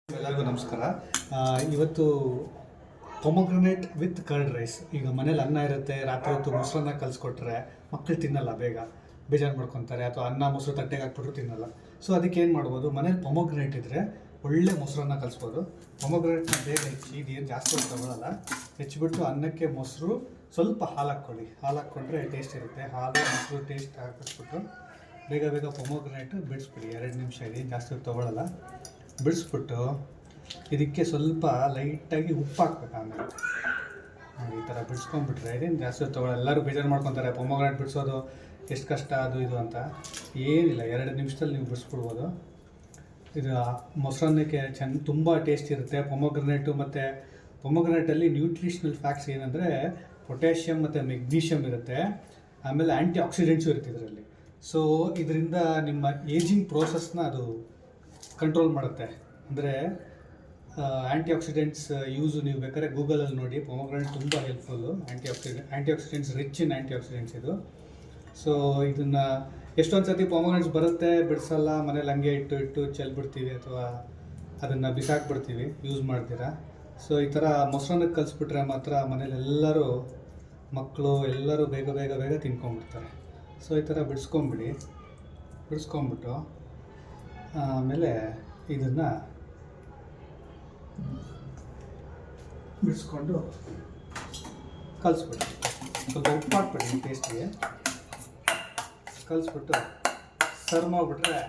ಎಲ್ಲರಿಗೂ ನಮಸ್ಕಾರ. ಇವತ್ತು ಪೊಮೊಗ್ರನೇಟ್ ವಿತ್ ಕರ್ಡ್ ರೈಸ್. ಈಗ ಮನೇಲಿ ಅನ್ನ ಇರುತ್ತೆ, ರಾತ್ರಿ ಹೊತ್ತು ಮೊಸರನ್ನ ಕಲಿಸ್ಕೊಟ್ರೆ ಮಕ್ಕಳು ತಿನ್ನಲ್ಲ, ಬೇಜಾರು ಮಾಡ್ಕೊತಾರೆ, ಅಥವಾ ಅನ್ನ ಮೊಸರು ತಟ್ಟೆಗೆ ಹಾಕ್ಬಿಟ್ರು ತಿನ್ನಲ್ಲ. ಸೊ ಅದಕ್ಕೆ ಏನು ಮಾಡ್ಬೋದು, ಮನೇಲಿ ಪೊಮೊಗ್ರನೇಟ್ ಇದ್ದರೆ ಒಳ್ಳೆ ಮೊಸರನ್ನ ಕಲಿಸ್ಬೋದು. ಪೊಮೊಗ್ರನೇಟ್ನ ಬೇಗ ಹೆಚ್ಚಿ, ಇದೇನು ಜಾಸ್ತಿ ತಗೊಳ್ಳಲ್ಲ, ಹೆಚ್ಚಿಬಿಟ್ಟು ಅನ್ನಕ್ಕೆ ಮೊಸರು ಸ್ವಲ್ಪ ಹಾಲು ಹಾಕ್ಕೊಂಡ್ರೆ ಟೇಸ್ಟ್ ಇರುತ್ತೆ. ಹಾಲು ಮೊಸರು ಟೇಸ್ಟ್ ಹಾಕಿಸ್ಬಿಟ್ಟು ಬೇಗ ಪೊಮೊಗ್ರನೇಟ್ ಬಿಡಿಸ್ಬಿಡಿ. 2 ನಿಮಿಷ, ಇದೇನು ಜಾಸ್ತಿ ತೊಗೊಳ್ಳಲ್ಲ. ಬಿಡಿಸ್ಬಿಟ್ಟು ಇದಕ್ಕೆ ಸ್ವಲ್ಪ ಲೈಟಾಗಿ ಉಪ್ಪು ಹಾಕ್ಬೇಕು. ಆಮೇಲೆ ಈ ಥರ ಬಿಡಿಸ್ಕೊಂಡ್ಬಿಟ್ರೆ ಇದೇನು ಜಾಸ್ತಿ ತೊಗೊಳ್ಳಲ್ಲ. ಎಲ್ಲರೂ ಬೇಜಾರು ಮಾಡ್ಕೊತಾರೆ, ಪೊಮೊಗ್ರನೇಟ್ ಬಿಡಿಸೋದು ಎಷ್ಟು ಕಷ್ಟ ಅದು ಇದು ಅಂತ. ಏನಿಲ್ಲ, 2 ನಿಮಿಷದಲ್ಲಿ ನೀವು ಬಿಡಿಸ್ಬಿಡ್ಬೋದು. ಇದು ಮೊಸರನ್ನಕ್ಕೆ ತುಂಬ ಟೇಸ್ಟ್ ಇರುತ್ತೆ. ಪೊಮೊಗ್ರನೇಟು ಮತ್ತು ಪೊಮೊಗ್ರನೇಟಲ್ಲಿ ನ್ಯೂಟ್ರಿಷನಲ್ ಫ್ಯಾಕ್ಟ್ಸ್ ಏನಂದರೆ ಪೊಟ್ಯಾಷಿಯಮ್ ಮತ್ತು ಮೆಗ್ನೀಷಿಯಮ್ ಇರುತ್ತೆ, ಆಮೇಲೆ ಆ್ಯಂಟಿ ಆಕ್ಸಿಡೆಂಟ್ಸು ಇರುತ್ತೆ ಇದರಲ್ಲಿ. ಸೊ ಇದರಿಂದ ನಿಮ್ಮ ಏಜಿಂಗ್ ಪ್ರೋಸೆಸ್ನ ಅದು ಕಂಟ್ರೋಲ್ ಮಾಡುತ್ತೆ. ಅಂದರೆ ಆ್ಯಂಟಿ ಆಕ್ಸಿಡೆಂಟ್ಸ್ ಯೂಸು ನೀವು ಬೇಕಾದ್ರೆ ಗೂಗಲಲ್ಲಿ ನೋಡಿ. ಪೊಮೊಗ್ರನೇಟ್ ತುಂಬ helpful, anti accidents rich in anti accidents ಇದು. ಸೊ ಇದನ್ನು ಎಷ್ಟೊಂದು ಸರ್ತಿ ಪೊಮೊಗ್ರನೇಟ್ಸ್ ಬರುತ್ತೆ, ಬಿಡಿಸಲ್ಲ, ಮನೇಲಿ ಹಂಗೆ ಇಟ್ಟು ಚೆಲ್ಬಿಡ್ತೀವಿ, ಅಥವಾ ಅದನ್ನು ಬಿಸಾಕ್ಬಿಡ್ತೀವಿ, ಯೂಸ್ ಮಾಡ್ತೀರಾ. ಸೊ ಈ ಥರ ಮೊಸರನ್ನಕ್ಕೆ ಕಲಿಸ್ಬಿಟ್ರೆ ಮಾತ್ರ ಮನೇಲಿ ಎಲ್ಲರೂ, ಮಕ್ಕಳು ಎಲ್ಲರೂ ಬೇಗ ತಿನ್ಕೊಂಡ್ಬಿಡ್ತಾರೆ. ಸೊ ಈ ಥರ ಬಿಡಿಸ್ಕೊಂಬಿಟ್ಟು ಆಮೇಲೆ ಇದನ್ನು ಬಿಡಿಸ್ಕೊಂಡು ಕಲಿಸ್ಬಿಡಿ. ಸ್ವಲ್ಪ ಉಪ್ಪು ಹಾಕ್ಬಿಡಿ ಟೇಸ್ಟಿಗೆ, ಕಲಿಸ್ಬಿಟ್ಟು ಸರ್ವ್ ಮಾಡಿಬಿಟ್ರೆ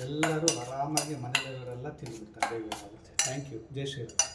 ಎಲ್ಲರೂ ಆರಾಮಾಗಿ ಮನೆಯವರೆಲ್ಲ ತಿಂದುಬಿಡ್ತಾರೆ. ಬೇಗ ಆಗುತ್ತೆ. Thank you. ಜೈ ಶ್ರೀರಾಮ್.